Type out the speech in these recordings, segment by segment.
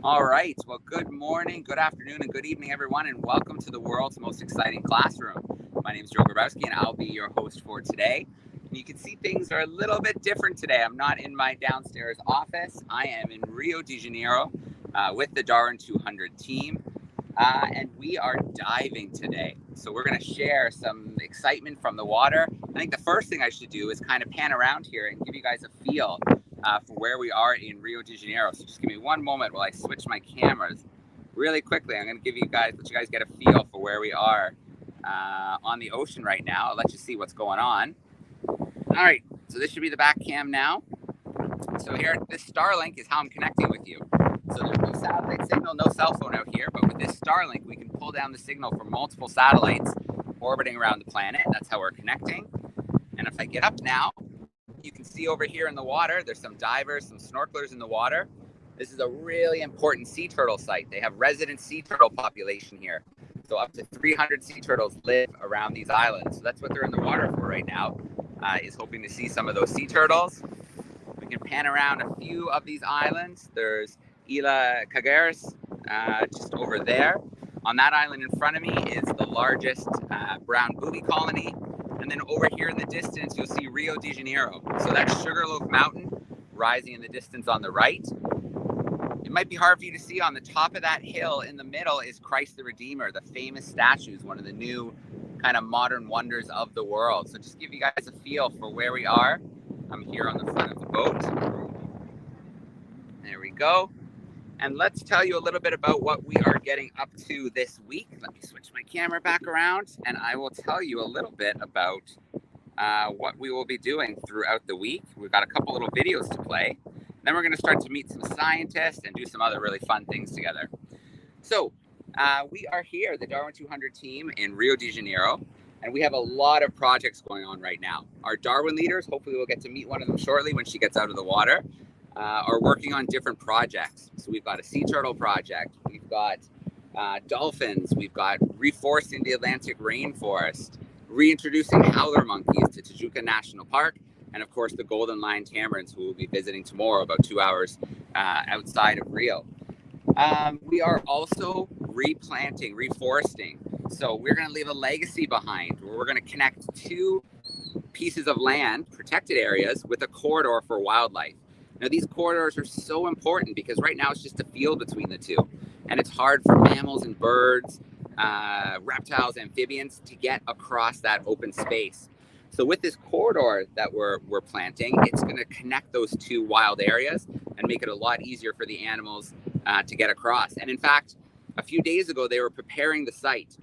All right. Well, good morning, good afternoon, and good evening, everyone, and welcome to the world's most exciting classroom. My name is Joe Grabowski, and I'll be your host for today. And you can see things are a little bit different today. I'm not in my downstairs office. I am in Rio de Janeiro with the DARWIN200 team, and we are diving today. So we're going to share some excitement from the water. I think the first thing I should do is kind of pan around here and give you guys a feel for where we are in Rio de Janeiro. So just give me one moment while I switch my cameras really quickly. I'm going to let you guys get a feel for where we are on the ocean right now. I'll let you see what's going on. All right, so this should be the back cam now. So here, this Starlink is how I'm connecting with you. So there's no satellite signal, no cell phone out here, but with this Starlink, we can pull down the signal from multiple satellites orbiting around the planet. That's how we're connecting. And if I get up now, you can see over here in the water, there's some divers, some snorkelers in the water. This is a really important sea turtle site. They have resident sea turtle population here. So up to 300 sea turtles live around these islands. So that's what they're in the water for right now, is hoping to see some of those sea turtles. We can pan around a few of these islands. There's Ilhas Cagarras, just over there. On that island in front of me is the largest brown booby colony. And then over here in the distance, you'll see Rio de Janeiro. So that's Sugarloaf Mountain rising in the distance on the right. It might be hard for you to see on the top of that hill in the middle is Christ the Redeemer, the famous statues, one of the new kind of modern wonders of the world. So just give you guys a feel for where we are. I'm here on the front of the boat. There we go. And let's tell you a little bit about what we are getting up to this week. Let me switch my camera back around, and I will tell you a little bit about what we will be doing throughout the week. We've got a couple little videos to play. Then we're going to start to meet some scientists and do some other really fun things together. So we are here, the DARWIN200 team in Rio de Janeiro, and we have a lot of projects going on right now. Our Darwin leaders, hopefully we'll get to meet one of them shortly when she gets out of the water, are working on different projects. So we've got a sea turtle project, we've got dolphins, we've got reforesting the Atlantic Rainforest, reintroducing howler monkeys to Tijuca National Park, and of course the golden lion tamarins, who we'll be visiting tomorrow about 2 hours outside of Rio. We are also replanting, reforesting. So we're going to leave a legacy behind where we're going to connect two pieces of land, protected areas, with a corridor for wildlife. Now, these corridors are so important because right now it's just a field between the two. And it's hard for mammals and birds, reptiles, amphibians to get across that open space. So with this corridor that we're planting, it's going to connect those two wild areas and make it a lot easier for the animals to get across. And in fact, a few days ago, they were preparing the site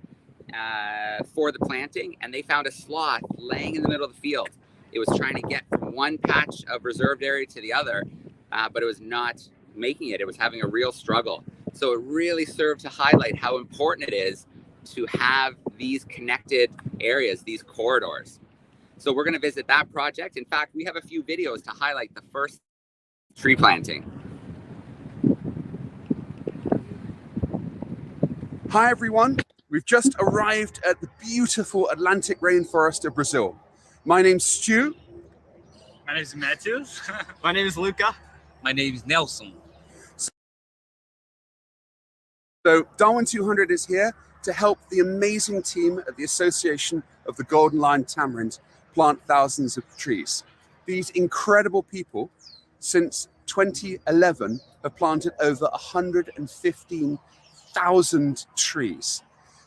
for the planting, and they found a sloth laying in the middle of the field. It was trying to get from one patch of reserved area to the other, but it was not making it. It was having a real struggle. So it really served to highlight how important it is to have these connected areas, these corridors. So we're going to visit that project. In fact, we have a few videos to highlight the first tree planting. Hi, everyone. We've just arrived at the beautiful Atlantic Rainforest of Brazil. My name's Stu. My name is Matthew. My name is Luca. My name is Nelson. So DARWIN200 is here to help the amazing team at the Association of the Golden Lion Tamarind plant thousands of trees. These incredible people, since 2011, have planted over 115,000 trees.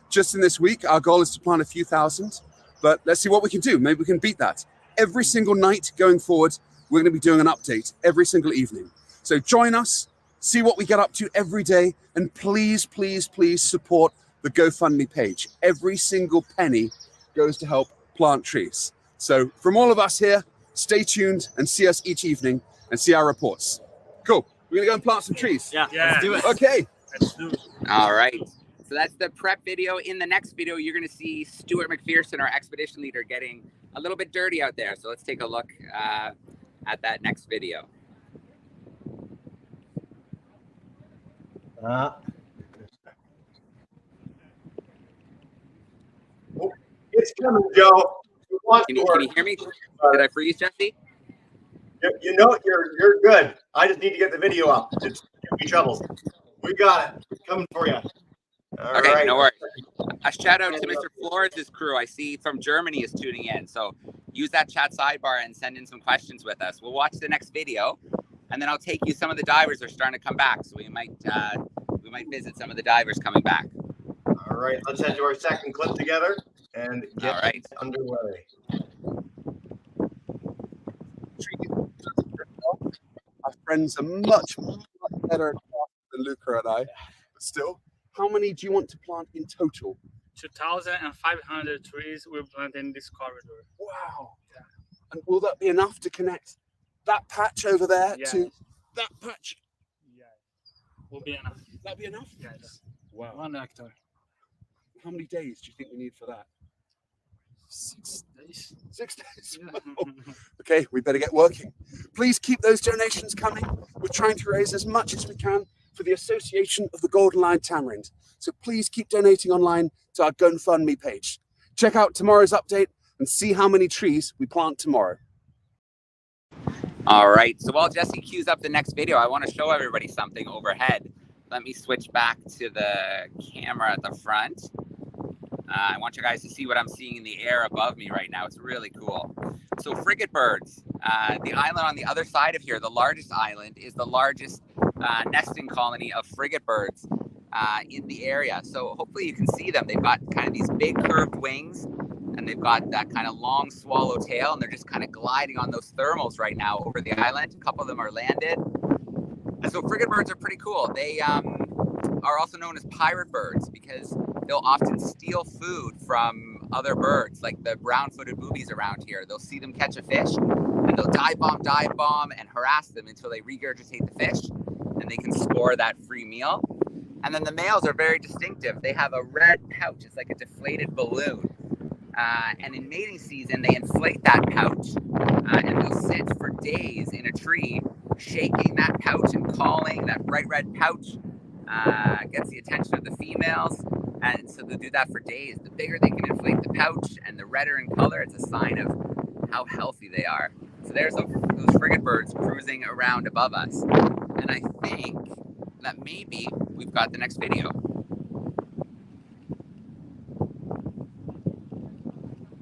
Just in this week, our goal is to plant a few thousand, but let's see what we can do. Maybe we can beat that. Every single night going forward, we're going to be doing an update every single evening. So join us, see what we get up to every day, and please, please, please support the GoFundMe page. Every single penny goes to help plant trees. So from all of us here, stay tuned and see us each evening and see our reports. Cool. We're going to go and plant some trees. Yeah. Let's do it. Okay. Let's do it. All right. So that's the prep video. In the next video, you're going to see Stuart McPherson, our expedition leader, getting a little bit dirty out there. So let's take a look at that next video. It's coming, Joe. Can you hear me? Did I freeze, Jesse? You know, you're good. I just need to get the video up. It's gonna be trouble. We got it. Coming for you. All Okay, right. no worries. A shout out to Mr. Flores' crew. I see from Germany is tuning in. So use that chat sidebar and send in some questions with us. We'll watch the next video, and then I'll take you. Some of the divers are starting to come back, so we might visit some of the divers coming back. All right, let's head to our second clip together and get underway. Our friends are much better at craft than Luca and I. But still, how many do you want to plant in total? 2,500 trees we're planting in this corridor. Wow. And will that be enough to connect that patch over there to that patch? Yeah. Will be enough. That'll be enough? Yes. Wow. 1 hectare. How many days do you think we need for that? 6 days. 6 days. Okay, we better get working. Please keep those donations coming. We're trying to raise as much as we can for the Association of the Golden Line Tamarind. So please keep donating online to our GoFundMe page. Check out tomorrow's update and see how many trees we plant tomorrow. All right, so while Jesse queues up the next video, I want to show everybody something overhead. Let me switch back to the camera at the front. I want you guys to see what I'm seeing in the air above me right now. It's really cool. So frigate birds, the island on the other side of here, the largest island, is the largest nesting colony of frigate birds in the area. So hopefully you can see them. They've got kind of these big curved wings, and they've got that kind of long swallow tail, and they're just kind of gliding on those thermals right now over the island. A couple of them are landed. And so frigate birds are pretty cool. They are also known as pirate birds because they'll often steal food from other birds, like the brown-footed boobies around here. They'll see them catch a fish, and they'll dive bomb, and harass them until they regurgitate the fish, and they can score that free meal. And then the males are very distinctive. They have a red pouch. It's like a deflated balloon. And in mating season, they inflate that pouch, and they'll sit for days in a tree, shaking that pouch and calling. That bright red pouch gets the attention of the females. And so they'll do that for days. The bigger they can inflate the pouch and the redder in color, it's a sign of how healthy they are. So there's those frigate birds cruising around above us. And I think that maybe we've got the next video.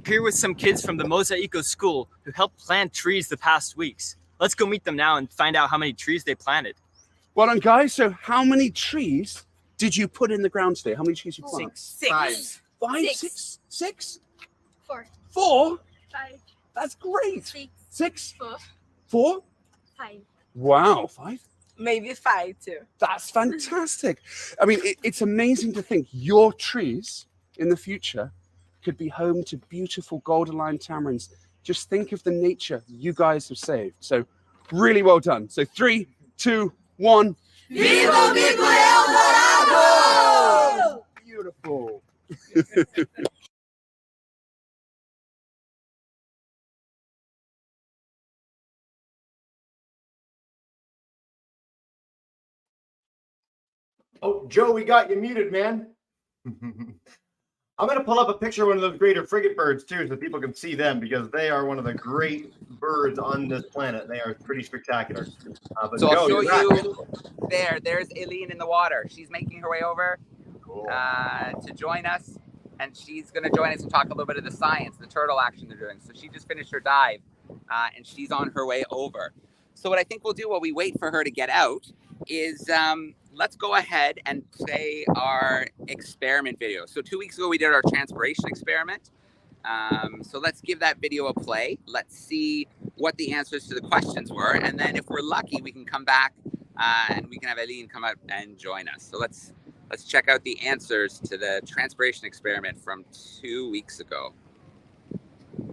Here with some kids from the Mosaico School who helped plant trees the past weeks. Let's go meet them now and find out how many trees they planted. Well done, guys. So how many trees did you put in the ground today? How many trees you planted? 6. 5. 5? 6. 6? 6? 4. 4? 5. That's great. 6. 6? 4. 4? 5. Wow. 5? Maybe 5 too. That's fantastic. I mean, it's amazing to think your trees in the future could be home to beautiful golden line tamarins. Just think of the nature you guys have saved. So really well done. So 3, 2, 1. Viva Pico Eldorado! Beautiful. Oh, Joe, we got you muted, man. I'm going to pull up a picture of one of those greater frigate birds, too, so people can see them, because they are one of the great birds on this planet. They are pretty spectacular. But So I'll Joe, show you there. There's Aileen in the water. She's making her way over to join us, and she's going to join us and talk a little bit of the science, the turtle action they're doing. So she just finished her dive, and she's on her way over. So what I think we'll do while we wait for her to get out is let's go ahead and play our experiment video. So 2 weeks ago, we did our transpiration experiment. So let's give that video a play. Let's see what the answers to the questions were. And then if we're lucky, we can come back and we can have Aileen come out and join us. So let's check out the answers to the transpiration experiment from 2 weeks ago.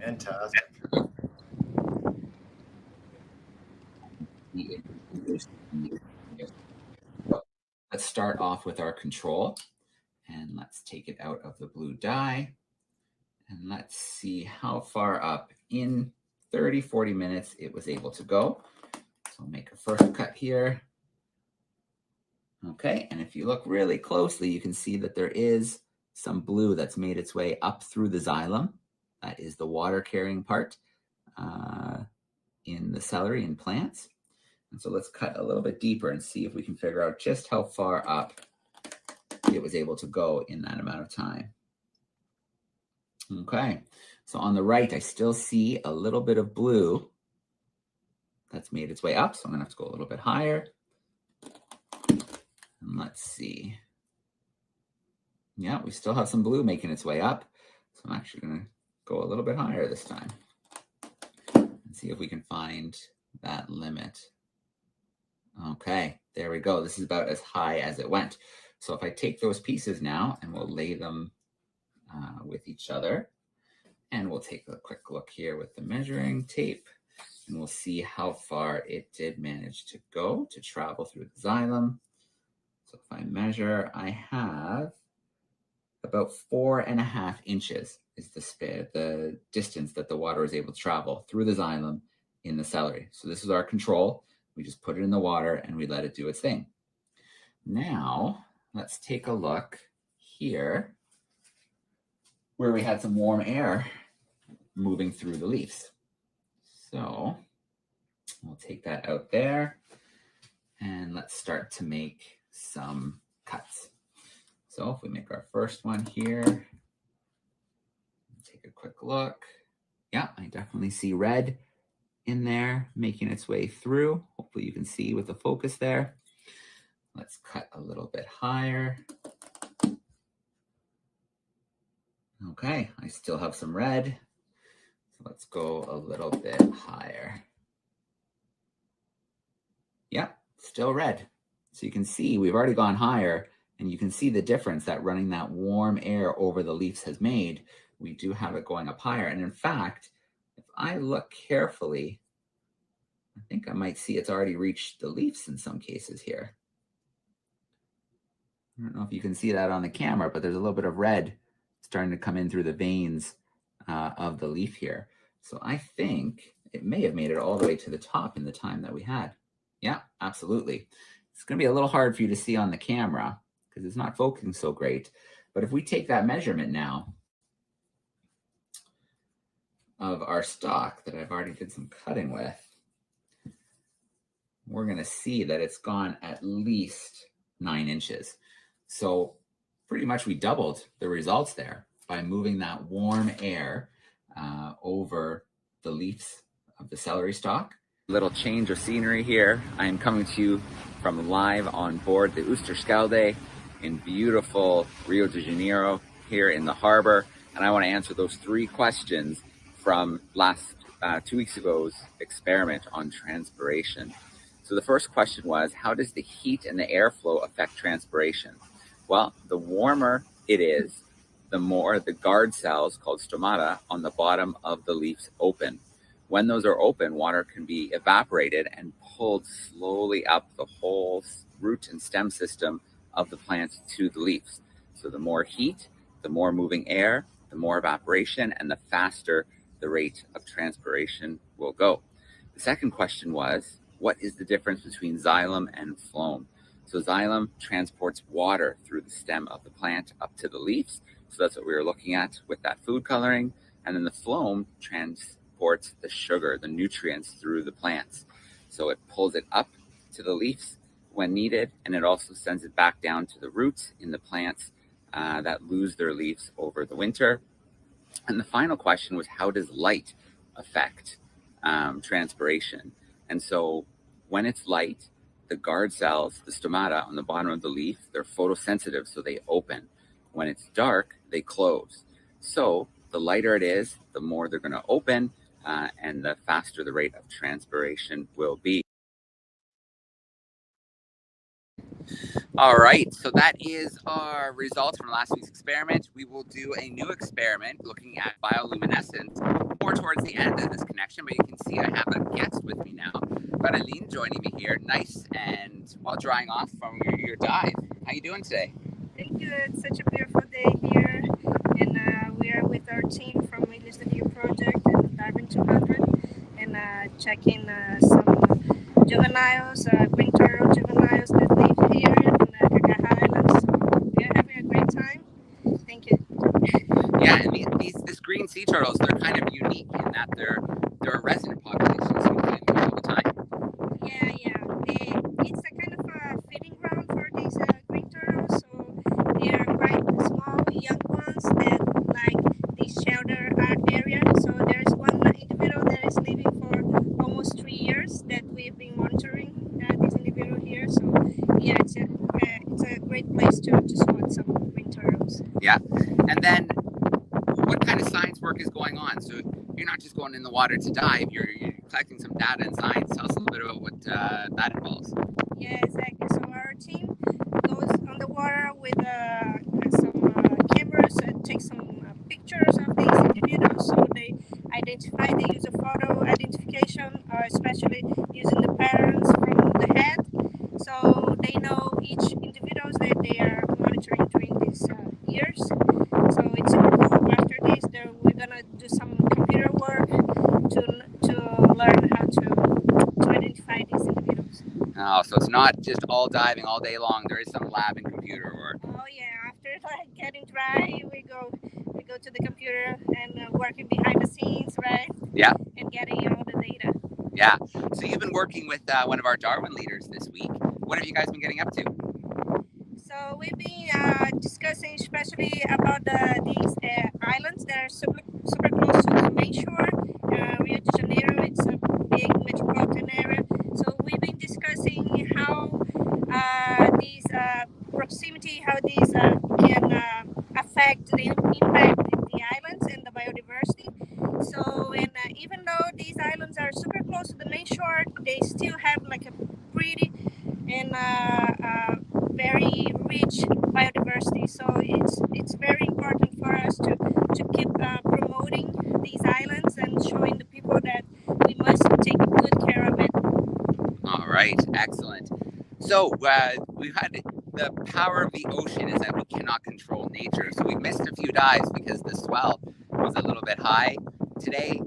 Fantastic. Let's start off with our control, and let's take it out of the blue dye, and let's see how far up in 30-40 minutes it was able to go. So I'll make a first cut here. Okay, and if you look really closely, you can see that there is some blue that's made its way up through the xylem. That is the water carrying part in the celery and plants. And so let's cut a little bit deeper and see if we can figure out just how far up it was able to go in that amount of time. Okay, so on the right, I still see a little bit of blue that's made its way up. So I'm gonna have to go a little bit higher. And let's see. Yeah, we still have some blue making its way up. So I'm actually gonna go a little bit higher this time and see if we can find that limit. Okay, there we go. This is about as high as it went. So if I take those pieces now and we'll lay them with each other, and we'll take a quick look here with the measuring tape, and we'll see how far it did manage to go to travel through the xylem. So if I measure, I have about 4.5 inches is the distance that the water is able to travel through the xylem in the celery. So this is our control. We just put it in the water and we let it do its thing. Now, let's take a look here where we had some warm air moving through the leaves. So we'll take that out there and let's start to make some cuts. So if we make our first one here, take a quick look. Yeah, I definitely see red in there making its way through. Hopefully you can see with the focus there. Let's cut a little bit higher. Okay, I still have some red. So let's go a little bit higher. Yeah, still red. So you can see we've already gone higher, and you can see the difference that running that warm air over the leaves has made. We do have it going up higher. And in fact, if I look carefully, I think I might see it's already reached the leaves in some cases here. I don't know if you can see that on the camera, but there's a little bit of red starting to come in through the veins of the leaf here. So I think it may have made it all the way to the top in the time that we had. Yeah, absolutely. It's going to be a little hard for you to see on the camera because it's not focusing so great. But if we take that measurement now of our stalk that I've already did some cutting with, we're going to see that it's gone at least 9 inches. So pretty much we doubled the results there by moving that warm air over the leaves of the celery stalk. Little change of scenery here. I'm coming to you from live on board the Oosterschelde in beautiful Rio de Janeiro here in the harbor. And I want to answer those 3 questions from last 2 weeks ago's experiment on transpiration. So the first question was, how does the heat and the airflow affect transpiration? Well, the warmer it is, the more the guard cells called stomata on the bottom of the leaves open. When those are open, water can be evaporated and pulled slowly up the whole root and stem system of the plant to the leaves. So the more heat, the more moving air, the more evaporation, and the faster the rate of transpiration will go. The second question was, what is the difference between xylem and phloem? So xylem transports water through the stem of the plant up to the leaves. So that's what we were looking at with that food coloring. And then the phloem transports the sugar, the nutrients through the plants. So it pulls it up to the leaves when needed, and it also sends it back down to the roots in the plants that lose their leaves over the winter. And the final question was, how does light affect transpiration? And so when it's light, the guard cells, the stomata on the bottom of the leaf, they're photosensitive, so they open. When it's dark, they close. So the lighter it is, the more they're going to open, and the faster the rate of transpiration will be. All right, so that is our results from last week's experiment. We will do a new experiment looking at bioluminescence more towards the end of this connection, but you can see I have a guest with me now. Aline joining me here, nice and while drying off from your dive. How you doing today? Thank you. It's such a beautiful day here, and we are with our team from Ilhas Cagarras Project and DARWIN200, and checking some juveniles, green turtle juveniles that live here in the Cagarras Islands. So we are having a great time. Thank you. Yeah, and these green sea turtles, they're kind of unique in that they're a resident population, so we find them all the time. Yeah. the water to dive, you're collecting some data and science. Tell us a little bit about what that involves. Yeah, exactly. So our team goes on the water with some cameras and takes some pictures of these individuals. So they identify, they use a photo identification, especially using the patterns from the head. So they know each individuals that they are monitoring during these years. So it's super cool. After this, we're gonna do some computer work to learn how to identify these individuals. Oh, so it's not just all diving all day long. There is some lab and computer work. Oh yeah, after like getting dry, we go to the computer and working behind the scenes, right? Yeah. And getting all the data. Yeah. So you've been working with one of our Darwin leaders this week. What have you guys been getting up to? So we've been discussing especially about these islands that are super close to the main shore. Rio de Janeiro, it's a big metropolitan area. So we've been discussing how these proximity, how these can affect the impact in the islands and the biodiversity. So, and even though these islands are super close to the main shore, they still have like a pretty and very rich biodiversity. So it's very important for us to keep promoting these islands and showing the people that we must take good care of it. All right, excellent. So we've had the power of the ocean is that we cannot control nature. So we missed a few dives because the swell was a little bit high. Today,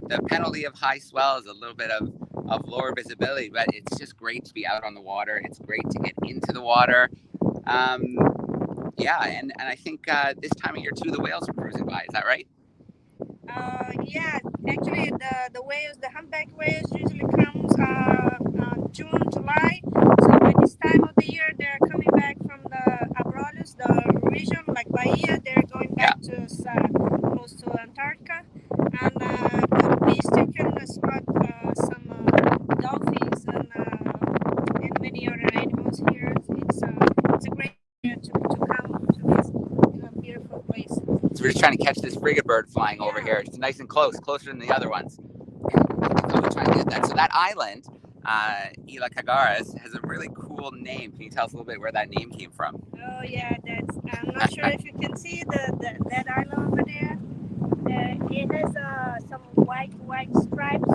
the penalty of high swell is a little bit of lower visibility, but it's just great to be out on the water. It's great to get into the water. Yeah, and I think this time of year too, the whales are cruising by. Is that right? Yeah, actually the whales, the humpback whales usually comes June, July. So by this time of the year, they're coming back from the Abrolhos, the region like Bahia. They're going back to close to Antarctica, and we still can spot some dolphins and many other animals here. It's a great area to come to this beautiful place. So we're just trying to catch this frigate bird flying over here. It's nice and close, closer than the other ones. So we're trying to get that. So that island, Ilhas Cagarras, has a really cool name. Can you tell us a little bit where that name came from? Oh yeah, I'm not sure if you can see that island over there. It has some white stripes.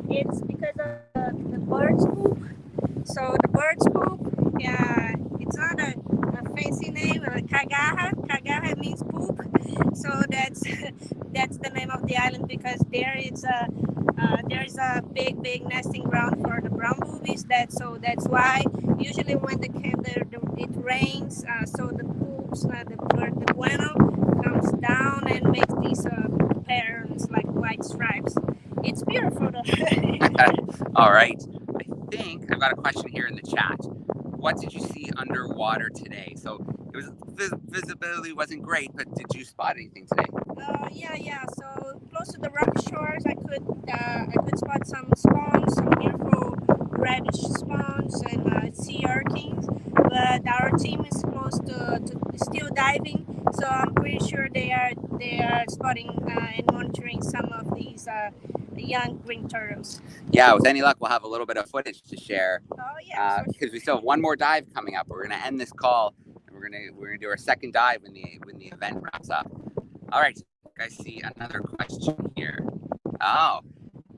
It's because of the bird's poop. So the bird's poop, yeah, it's not a fancy name. Cagarra. Cagarra means poop. So that's the name of the island because there's a big nesting ground for the brown boobies. That's why usually when it rains, so the poops, the bueno comes down and makes these patterns like white stripes. It's beautiful though. All right. I think I've got a question here in the chat. What did you see underwater today? So it was visibility wasn't great, but did you spot anything today? Yeah. So close to the rocky shores, I could spot some spawns, some beautiful reddish spawns and sea urchins. But our team is close to still diving, so I'm pretty sure they are spotting and monitoring some of these young green turtles. Yeah, with any luck, we'll have a little bit of footage to share. Oh yeah, because we still have one more dive coming up. We're gonna end this call, and we're gonna do our second dive when the event wraps up. All right, I see another question here. Oh,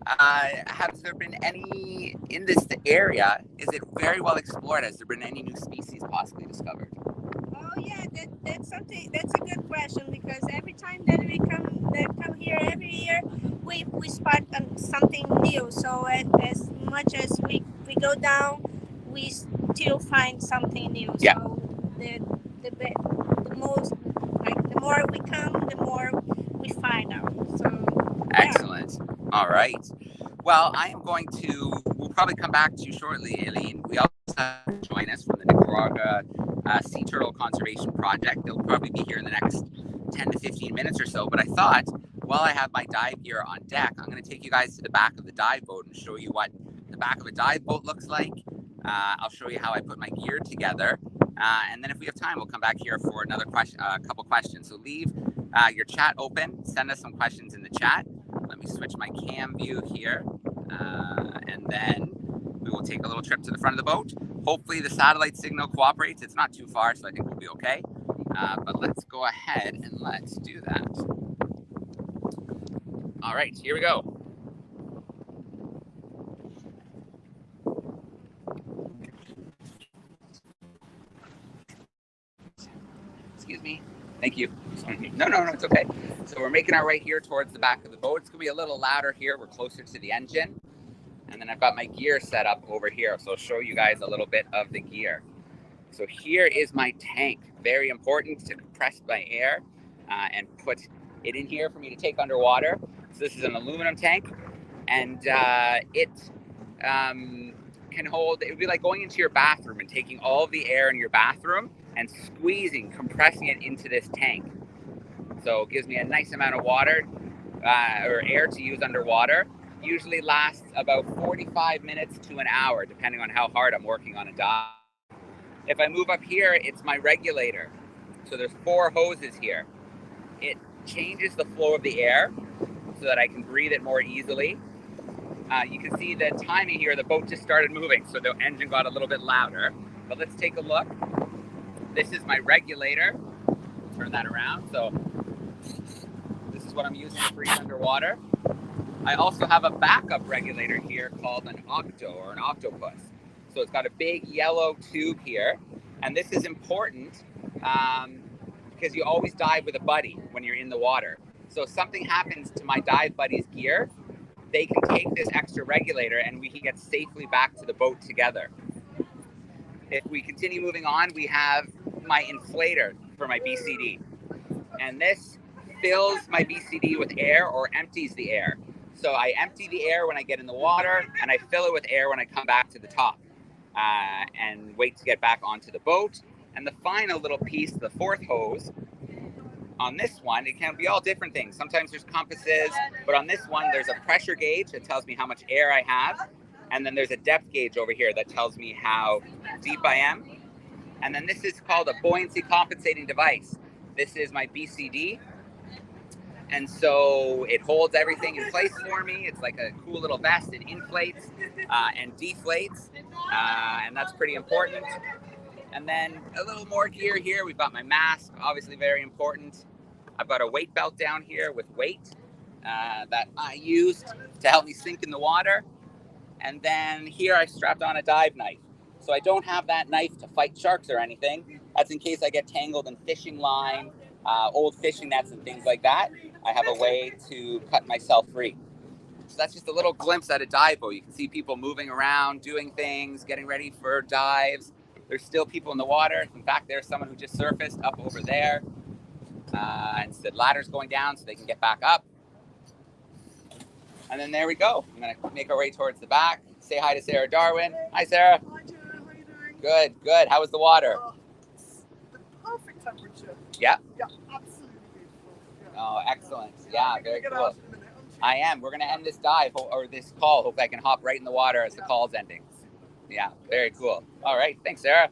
has there been any in this area? Is it very well explored? Has there been any new species possibly discovered? Oh yeah, that's something. That's a good question because every time that we come here every year, we spot something new. So as much as we go down, we still find something new. Yeah. So the most, like the more we come, the more we find out. So yeah. Excellent. All right. Well, we'll probably come back to you shortly, Aileen. We also have to join us from the Nicaraguan Sea Turtle Conservation Project. They'll probably be here in the next 10 to 15 minutes or so. But I thought, while I have my dive gear on deck, I'm going to take you guys to the back of the dive boat and show you what the back of a dive boat looks like. I'll show you how I put my gear together. And then if we have time, we'll come back here for another question, couple questions. So leave your chat open. Send us some questions in the chat. Let me switch my cam view here. And then we will take a little trip to the front of the boat. Hopefully the satellite signal cooperates. It's not too far, so I think we'll be okay. But let's go ahead and let's do that. All right, here we go. Excuse me. Thank you. No, it's okay. So we're making our way here towards the back of the boat. It's gonna be a little louder here. We're closer to the engine. And then I've got my gear set up over here. So I'll show you guys a little bit of the gear. So here is my tank. Very important to compress my air and put it in here for me to take underwater. So this is an aluminum tank, and it can hold, it would be like going into your bathroom and taking all of the air in your bathroom and squeezing, compressing it into this tank. So it gives me a nice amount of water or air to use underwater. Usually lasts about 45 minutes to an hour, depending on how hard I'm working on a dive. If I move up here, it's my regulator. So there's 4 hoses here. It changes the flow of the air so that I can breathe it more easily. You can see the timing here, the boat just started moving, so the engine got a little bit louder. But let's take a look. This is my regulator. Turn that around. So this is what I'm using to breathe underwater. I also have a backup regulator here called an octo or an octopus. So it's got a big yellow tube here. And this is important because you always dive with a buddy when you're in the water. So if something happens to my dive buddy's gear, they can take this extra regulator and we can get safely back to the boat together. If we continue moving on, we have my inflator for my BCD. And this fills my BCD with air or empties the air. So I empty the air when I get in the water and I fill it with air when I come back to the top and wait to get back onto the boat. And the final little piece, the 4th hose, on this one, it can be all different things. Sometimes there's compasses, but on this one, there's a pressure gauge that tells me how much air I have. And then there's a depth gauge over here that tells me how deep I am. And then this is called a buoyancy compensating device. This is my BCD. And so it holds everything in place for me. It's like a cool little vest. It inflates and deflates. And that's pretty important. And then a little more gear here. We've got my mask, obviously very important. I've got a weight belt down here with weight that I used to help me sink in the water. And then here I strapped on a dive knife. So I don't have that knife to fight sharks or anything. That's in case I get tangled in fishing line, old fishing nets and things like that. I have a way to cut myself free. So that's just a little glimpse at a dive boat. You can see people moving around, doing things, getting ready for dives. There's still people in the water. In fact, there's someone who just surfaced up over there. And the ladder's going down so they can get back up. And then there we go. I'm going to make our way towards the back. Say hi to Sarah Darwin. Hi, Sarah. Hi, Jared. How are you doing? Good, good. How was the water? It's the perfect temperature. Yeah? Yeah, absolutely beautiful. Yeah. Oh, excellent. Yeah, very Get cool. out in a minute, aren't you? I am. We're going to end this dive or this call. Hopefully I can hop right in the water as the call's ending. Yeah, very cool. All right. Thanks, Sarah.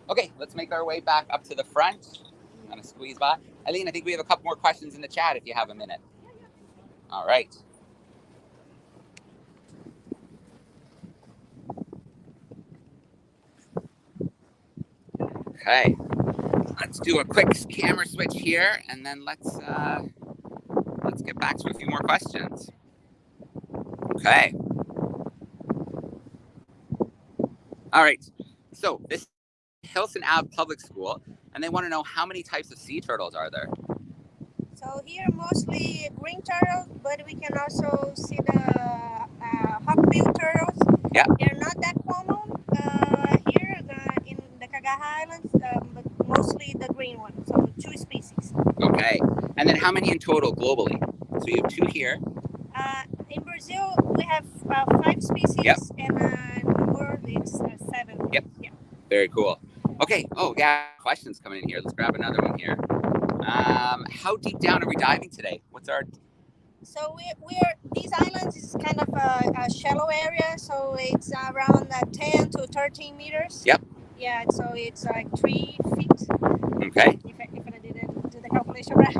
Okay, let's make our way back up to the front. I'm going to squeeze by. Eileen, I think we have a couple more questions in the chat if you have a minute. All right. Okay, let's do a quick camera switch here, and then let's get back to a few more questions. Okay. All right. So this is Hilson Ave Public School, and they want to know how many types of sea turtles are there. So here mostly green turtles, but we can also see the hawkbill turtles. Yeah. They're not that common here in the Cagarras Islands, but mostly the green one. So 2 species. Okay. And then how many in total globally? So you have 2 here. In Brazil, we have 5 species, Yep. and in the world it's 7. Yep. Yeah. Very cool. Okay. Oh, yeah. Questions coming in here. Let's grab another one here. How deep down are we diving today? What's our... So we're these islands is kind of a shallow area, so it's around 10 to 13 meters. Yep. Yeah, so it's like 3 feet. Okay. If I didn't do the calculation right.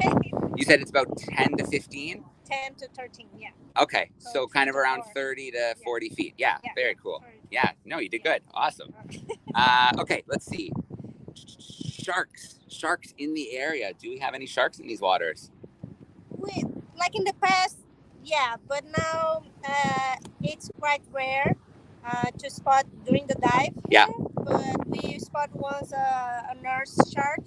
You said it's about 10 to 15? 10 to 13, yeah. Okay, so kind of 3 to around 4. 30 to 40 feet. Yeah, very cool. 30. Yeah, no, you did good. Awesome. Okay, let's see. Sharks in the area. Do we have any sharks in these waters? Like in the past, yeah, but now it's quite rare to spot during the dive here. Yeah. But we spot once a nurse shark,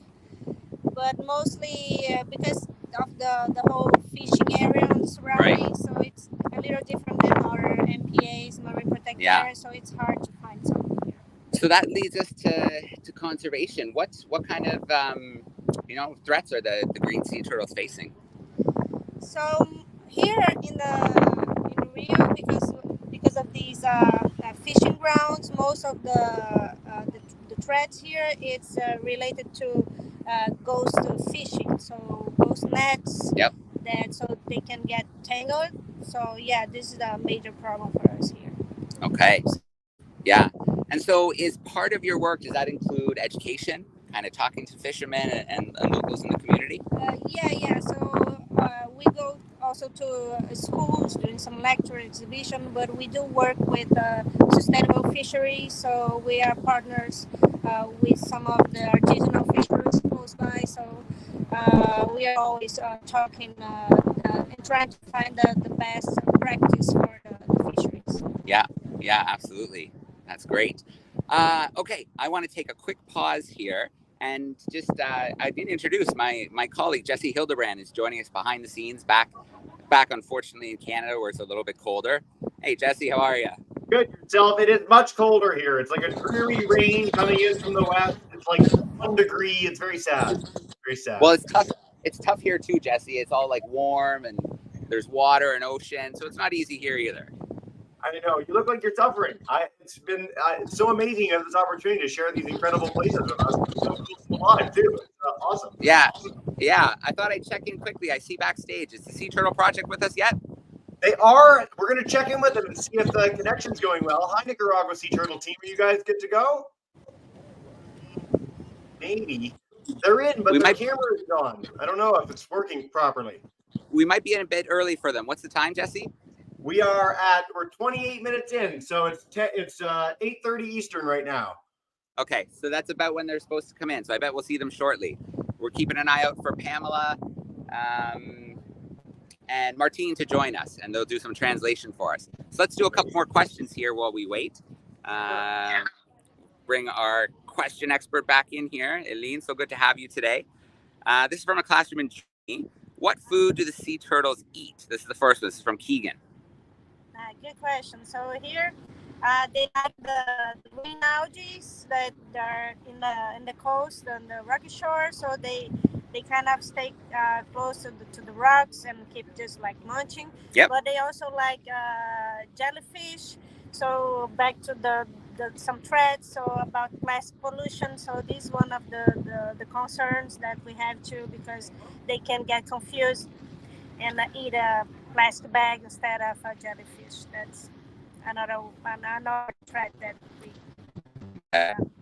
but mostly because of the whole fishing area on the surroundings, so it's a little different than our MPAs, marine protected area, so it's hard to find some here. So that leads us to conservation. What kind of threats are the green sea turtles facing? So here in Rio, because of these fishing grounds, most of the threats here it's related to ghost fishing. So ghost nets. Yep. That so they can get tangled. So yeah, this is a major problem for us here. Okay. Yeah. And so is part of your work, does that include education, kind of talking to fishermen and locals in the community? Yeah. So we go also to schools doing some lecture exhibition, but we do work with sustainable fisheries. So we are partners with some of the artisanal fisheries close by. So we are always talking and trying to find the best practice for the fisheries. Yeah, absolutely. That's great. Okay, I want to take a quick pause here and just I didn't introduce my colleague Jesse Hildebrand is joining us behind the scenes back unfortunately in Canada where it's a little bit colder. Hey Jesse, how are you? Good yourself. It is much colder here. It's like a dreary rain coming in from the west. It's like 1 degree. It's very sad. Very sad. Well, it's tough. It's tough here too, Jesse. It's all like warm and there's water and ocean, so it's not easy here either. I know. You look like you're suffering. It's been so amazing to have this opportunity to share these incredible places with us. It's so cool live too. It's awesome. Yeah. I thought I'd check in quickly. I see backstage. Is the Sea Turtle Project with us yet? They are. We're going to check in with them and see if the connection's going well. Hi, Nicaragua Sea Turtle team. Are you guys good to go? Maybe. They're in, but the camera is on. I don't know if it's working properly. We might be in a bit early for them. What's the time, Jesse? We're 28 minutes in, so it's 8:30 Eastern right now. Okay, so that's about when they're supposed to come in. So I bet we'll see them shortly. We're keeping an eye out for Pamela and Martine to join us, and they'll do some translation for us. So let's do a couple more questions here while we wait. Bring our question expert back in here. Eileen, so good to have you today. This is from a classroom in Germany. What food do the sea turtles eat? This is the first one. This is from Keegan. Good question. So here, they like the green algae that are in the coast and the rocky shore. So they kind of stay close to the rocks and keep just like munching. Yep. But they also like jellyfish. So back to the some threats. So about plastic pollution. So this is one of the concerns that we have too, because they can get confused and eat a plastic bag instead of a jellyfish. That's another threat that we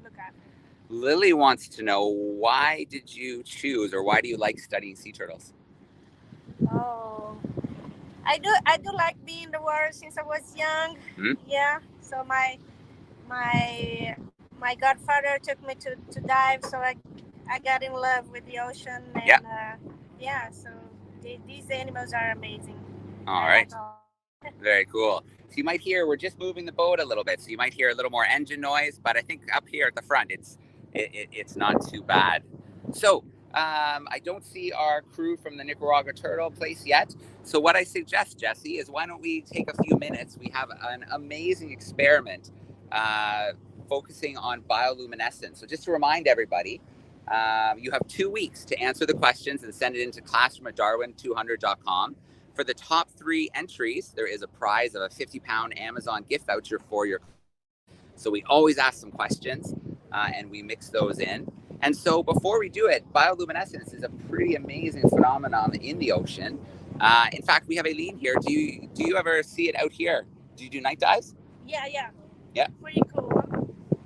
look at. Lily wants to know, why did you choose, or why do you like studying sea turtles? Oh, I do like being in the water since I was young. Mm-hmm. Yeah. So my godfather took me to dive, so I got in love with the ocean. And, so these animals are amazing. All right. Very cool. So you might hear, we're just moving the boat a little bit, so you might hear a little more engine noise, but I think up here at the front, it's not too bad. So I don't see our crew from the Nicaragua Turtle place yet. So what I suggest, Jesse, is why don't we take a few minutes? We have an amazing experiment focusing on bioluminescence. So just to remind everybody, you have 2 weeks to answer the questions and send it into classroom@darwin200.com. For the top 3 entries, there is a prize of a 50-pound Amazon gift voucher for your class. So we always ask some questions and we mix those in. And so before we do it, bioluminescence is a pretty amazing phenomenon in the ocean. In fact, we have Eileen here. Do you ever see it out here? Do you do night dives? Yeah. Pretty cool.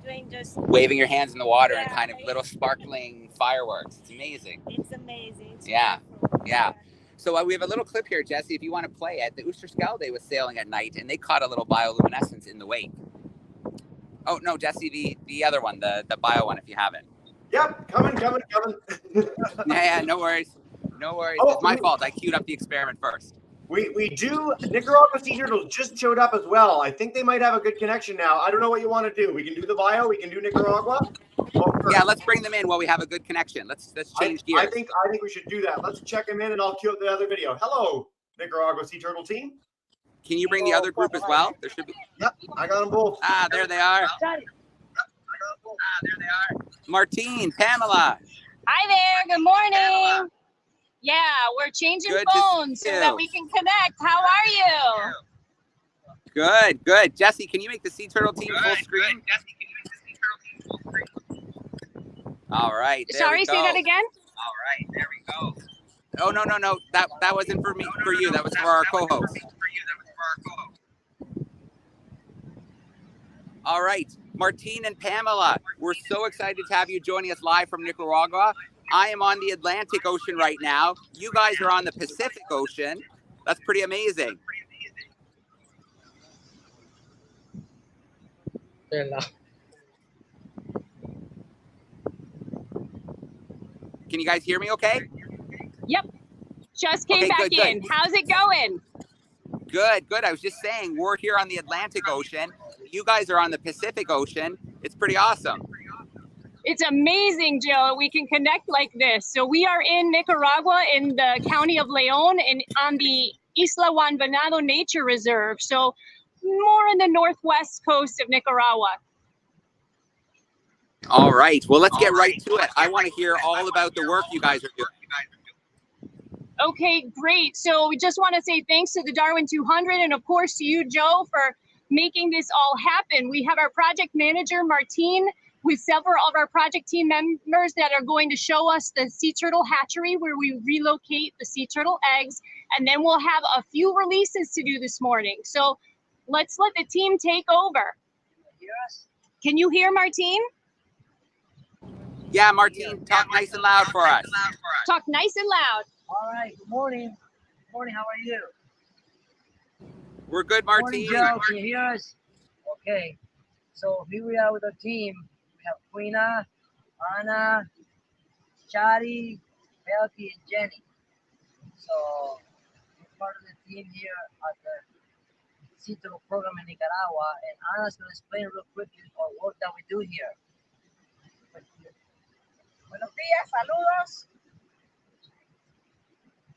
Doing just waving your hands in the water and kind of little sparkling fireworks. It's amazing. It's amazing. It's yeah. So we have a little clip here, Jesse, if you want to play it. The Oosterschelde was sailing at night, and they caught a little bioluminescence in the wake. Oh, no, Jesse, the other one, the bio one, if you have it. Yep, coming. Yeah, no worries. No worries. Oh, It's my fault. I queued up the experiment first. We do. Nicaragua Sea Turtles just showed up as well. I think they might have a good connection now. I don't know what you want to do. We can do the bio. We can do Nicaragua. Yeah, let's bring them in while we have a good connection. Let's change gears. I think we should do that. Let's check them in, and I'll cue up the other video. Hello, Nicaragua Sea Turtle team. Can you bring the other group as well? There should be. Yep, I got them both. Ah, there they are. Martine, Pamela. Hi there. Good morning. Pamela. Yeah, we're changing phones so that we can connect. How are you? Good. Jesse, can you make the Sea Turtle team full screen? All right. Sorry, say that again. All right, there we go. Oh no. That wasn't for me. For you. That was for our co-host. All right, Martine and Pamela, we're so excited to have you joining us live from Nicaragua. I am on the Atlantic Ocean right now. You guys are on the Pacific Ocean. That's pretty amazing. Can you guys hear me okay? Yep. Just came back in. Good. How's it going? Good. I was just saying, we're here on the Atlantic Ocean. You guys are on the Pacific Ocean. It's pretty awesome. It's amazing, Joe. We can connect like this. So we are in Nicaragua in the county of León and on the Isla Juan Venado Nature Reserve. So more in the northwest coast of Nicaragua. All right. Well, let's get right to it. I want to hear all about the work you guys are doing. Okay, great. So we just want to say thanks to the DARWIN200 and of course to you, Joe, for making this all happen. We have our project manager, Martine, with several of our project team members that are going to show us the sea turtle hatchery where we relocate the sea turtle eggs. And then we'll have a few releases to do this morning. So let's let the team take over. Can you hear Martine? Yeah, Martine, talk nice and loud for us. Talk nice and loud. All right, good morning. Good morning, how are you? We're good, Martine. Good morning, Joe. Can you hear us? Okay, so here we are with our team. We have Quina, Anna, Shadi, Belky, and Jenny. So we're part of the team here at the Sea Turtle program in Nicaragua, and Anna's going to explain real quickly our work that we do here. Buenos días, saludos.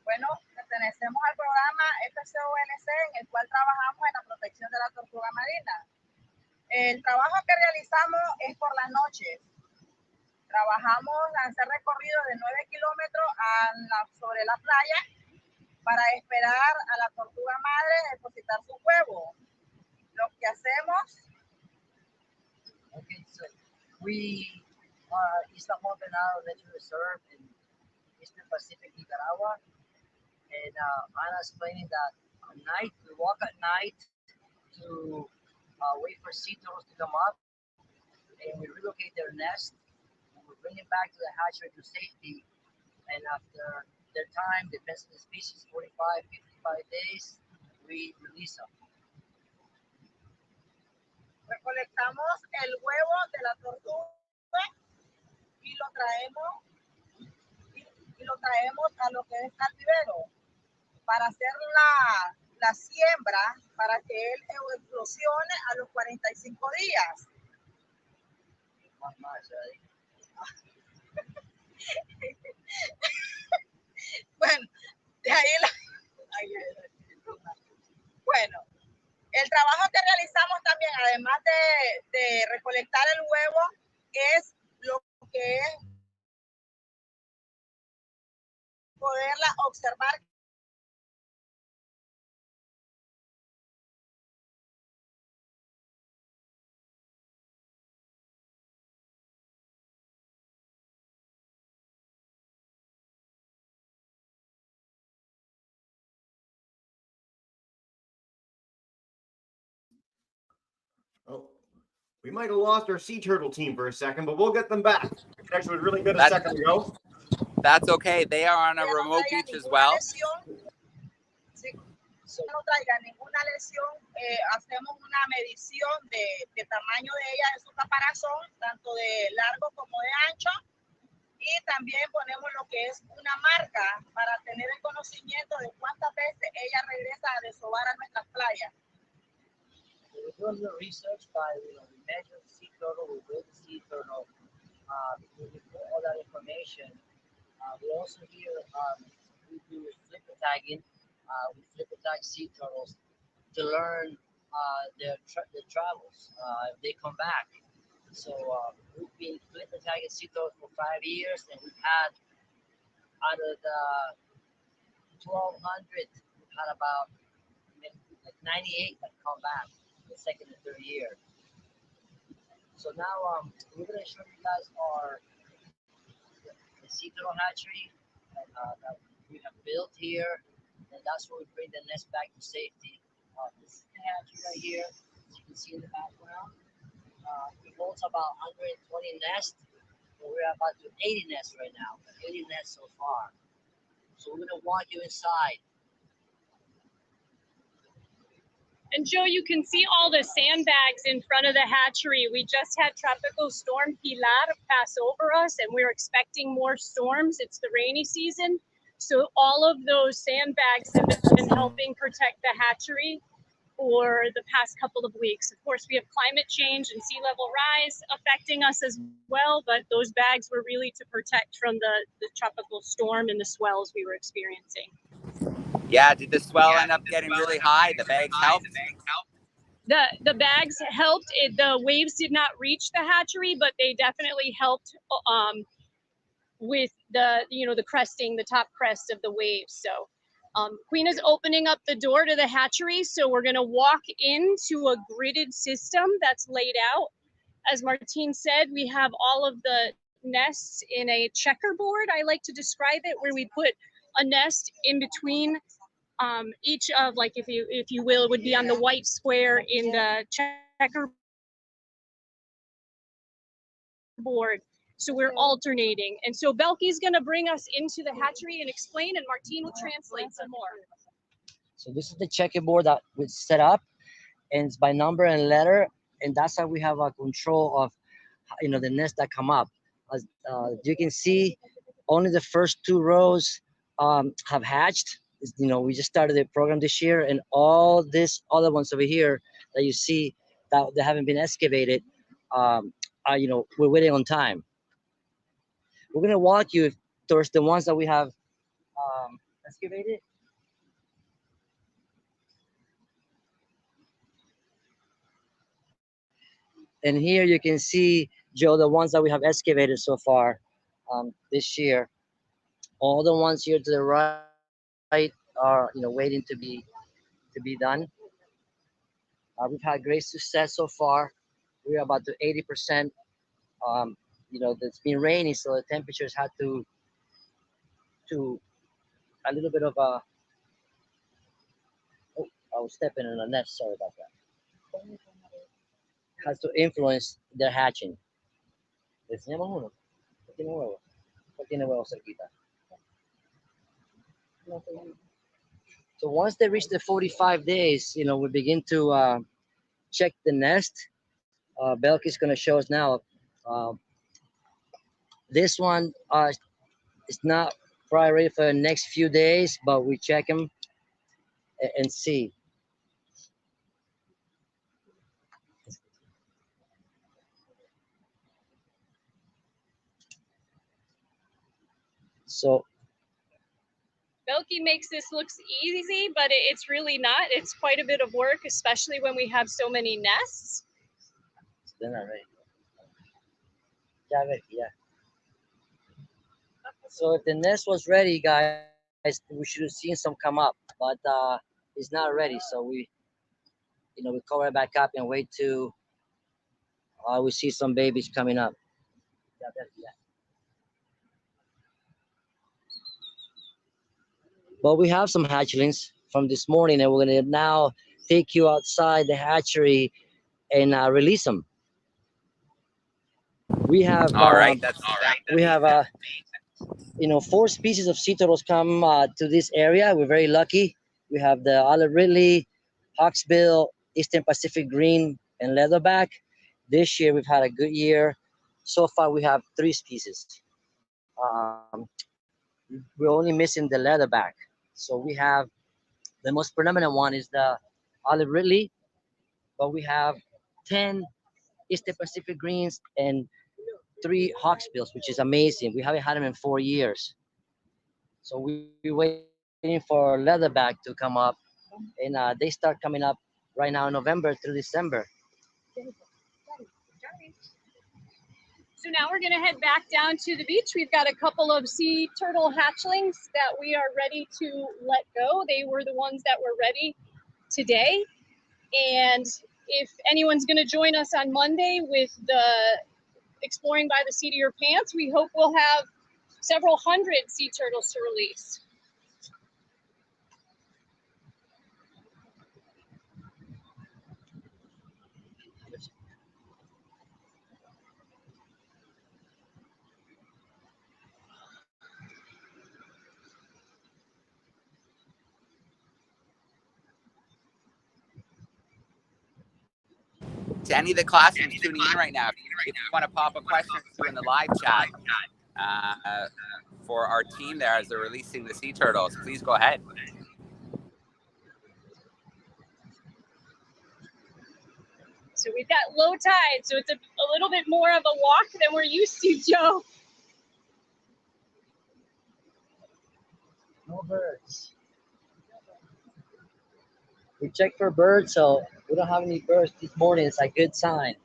Bueno, pertenecemos al programa FCONC en el cual trabajamos en la protección de la tortuga marina. El trabajo que realizamos es por las noches. Trabajamos a hacer recorridos de 9 kilómetros sobre la playa para esperar a la tortuga madre depositar su huevo. Lo que hacemos... Okay, so we are Isla Juan Venado Nature Reserve in Eastern Pacific, Nicaragua. And Anna explaining that at night, we walk at night to wait for sea turtles to come up, and we relocate their nest, and we bring them back to the hatchery to safety, and after their time, depends on the species, 45, 55 days, we release them. Recolectamos el huevo de la tortuga y lo traemos a lo que es captivero para hacer la siembra para que él eclosione a los 45 días. Bueno, de ahí bueno, el trabajo que realizamos también, además de recolectar el huevo, es lo que es poderla observar. Oh, we might have lost our sea turtle team for a second, but we'll get them back. The connection was really good a second ago. That's okay. They are on a remote beach as well. No traiga ninguna lesión, hacemos una medición de tamaño de ella, de su caparazón, tanto de largo como de ancho, y también ponemos lo que es una marca para tener el conocimiento de cuántas veces ella regresa a desovar a nuestras playas. We're doing the research by, we measure the sea turtle, we weigh the sea turtle, we put all that information. We also here, we do flipper tagging. We flipper tag sea turtles to learn their travels if they come back. So we've been flipper tagging sea turtles for 5 years, and we've had out of the 1,200, we've had about like 98 that come back the second and third year. So now we're going to show you guys the sea turtle hatchery that we have built here. And that's where we bring the nest back to safety. This is the hatchery right here, as you can see in the background. It holds about 120 nests, and we're about to 80 nests right now. 80 nests so far. So we're gonna walk you inside. And Joe, you can see all the sandbags in front of the hatchery. We just had Tropical Storm Pilar pass over us, and we're expecting more storms. It's the rainy season. So all of those sandbags have been helping protect the hatchery for the past couple of weeks. Of course, we have climate change and sea level rise affecting us as well, but those bags were really to protect from the tropical storm and the swells we were experiencing. Yeah, did the swell end up getting really high? The bags helped? The bags helped. The waves did not reach the hatchery, but they definitely helped with the cresting, the top crest of the waves. So Queen is opening up the door to the hatchery, so we're going to walk into a gridded system that's laid out. As Martine said, we have all of the nests in a checkerboard, I like to describe it, where we put a nest in between each of, like, if you will, it would be on the white square in the checkerboard. So we're alternating. And so Belky's gonna bring us into the hatchery and explain, and Martine will translate some more. So this is the checkerboard that we set up, and it's by number and letter, and that's how we have a control of, the nests that come up. As you can see, only the first 2 rows have hatched. We just started the program this year, and all these other ones over here that you see that they haven't been excavated, we're waiting on time. We're gonna walk you towards the ones that we have excavated. And here you can see, Joe, the ones that we have excavated so far this year. All the ones here to the right are, waiting to be done. We've had great success so far. We're about to 80%. It's been raining, so the temperatures had to a little bit of a. Oh, I was stepping in a nest. Sorry about that. Has to influence their hatching. Le enseñamos uno. ¿No tiene huevo? ¿No tiene huevo cerquita? So once they reach the 45 days, we begin to check the nest. Belky's going to show us now. This one is not probably ready for the next few days, but we check them and see. So Belky makes this look easy, but it's really not. It's quite a bit of work, especially when we have so many nests. They're not ready. Yeah. So if the nest was ready, guys, we should have seen some come up, but it's not ready. So we cover it back up and wait to we see some babies coming up. Yeah. But we have some hatchlings from this morning, and we're gonna now take you outside the hatchery and release them. We have All right, that's all right. We have 4 species of sea turtles come to this area. We're very lucky. We have the olive ridley, hawksbill, Eastern Pacific green, and leatherback. This year we've had a good year. So far we have 3 species. We're only missing the leatherback. So we have the most predominant one is the olive ridley, but we have 10 Eastern Pacific greens and 3 hawksbills, which is amazing. We haven't had them in 4 years. So we're waiting for leatherback to come up, and they start coming up right now in November through December. So now we're gonna head back down to the beach. We've got a couple of sea turtle hatchlings that we are ready to let go. They were the ones that were ready today. And if anyone's gonna join us on Monday with the Exploring by the Seat of Your Pants, we hope we'll have several hundred sea turtles to release. To any of the classrooms tuning in right now, if you want to pop a question or two in the live chat for our team there as they're releasing the sea turtles, please go ahead. So we've got low tide, so it's a little bit more of a walk than we're used to, Joe. No birds. We checked for birds, so we don't have any birds this morning. It's a good sign.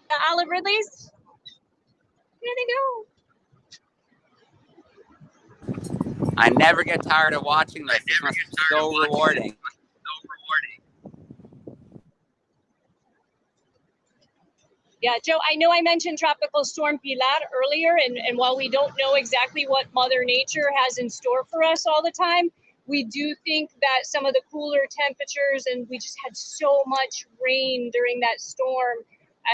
The olive ridleys. Here they go. I never get tired of watching this. This must be so rewarding. Yeah, Joe, I know I mentioned Tropical Storm Pilar earlier, and while we don't know exactly what Mother Nature has in store for us all the time, we do think that some of the cooler temperatures, and we just had so much rain during that storm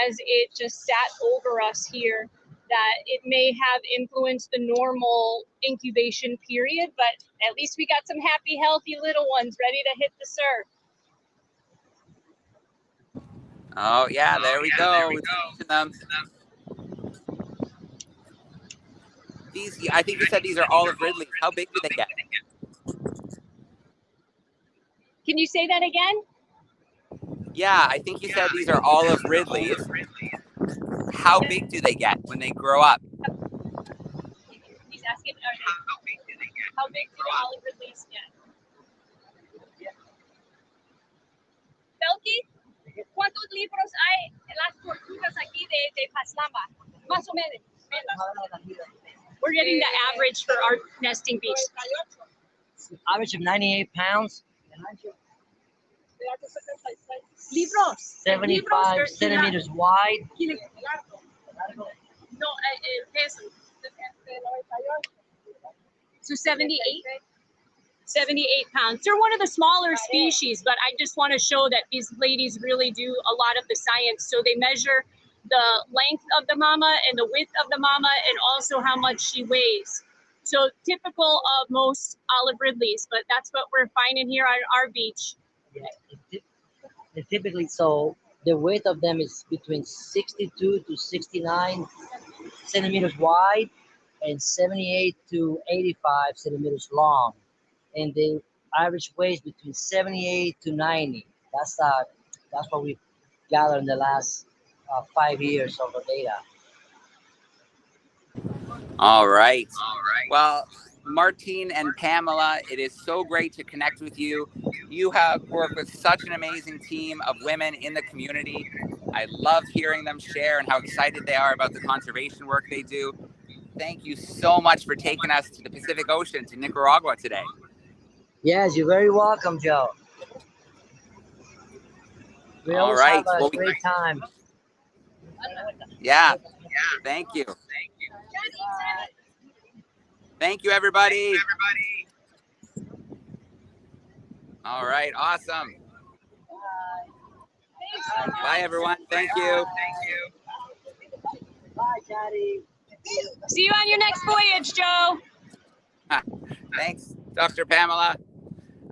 as it just sat over us here, that it may have influenced the normal incubation period, but at least we got some happy, healthy little ones ready to hit the surf. Oh, yeah, there we go. These, I think you said these are olive ridleys. How big do they get? Can you say that again? Yeah, I think you said these are olive ridleys. How big do they get when they grow up? He's asking, how big do the olive ridleys get? Belky, ¿cuántos libros hay en las tortugas aquí de Paslama? Más o menos. We're getting the average for our nesting beach. Average of 98 pounds. Libros. 75 centimeters wide. No, peso. So 78 pounds. They're one of the smaller species, but I just want to show that these ladies really do a lot of the science. So they measure the length of the mama and the width of the mama and also how much she weighs. So typical of most olive ridleys, but that's what we're finding here on our beach. Yeah, typically, so the weight of them is between 62 to 69 centimeters wide and 78 to 85 centimeters long. And the average weight is between 78 to 90. That's what we've gathered in the last 5 years of the data. All right. Well, Martine and Pamela, it is so great to connect with you. You have worked with such an amazing team of women in the community. I love hearing them share and how excited they are about the conservation work they do. Thank you so much for taking us to the Pacific Ocean, to Nicaragua today. Yes, you're very welcome, Joe. We All always right. have a Well, great time. Yeah. Thank you. Thank you, everybody. All right. Awesome. Bye, everyone. Thank you. Bye, Daddy. See you on your next voyage, Joe. Thanks, Dr. Pamela.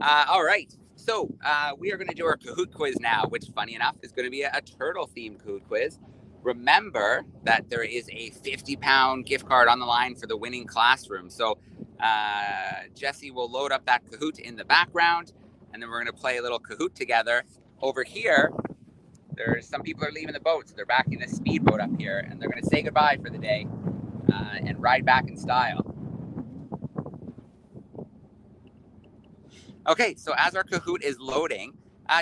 All right. So we are going to do our Kahoot quiz now, which, funny enough, is going to be a turtle-themed Kahoot quiz. Remember that there is a 50-pound gift card on the line for the winning classroom. So Jesse will load up that Kahoot in the background, and then we're going to play a little Kahoot together. Over here, there's some people are leaving the boat, so they're backing this speedboat up here, and they're going to say goodbye for the day and ride back in style. Okay, so as our Kahoot is loading,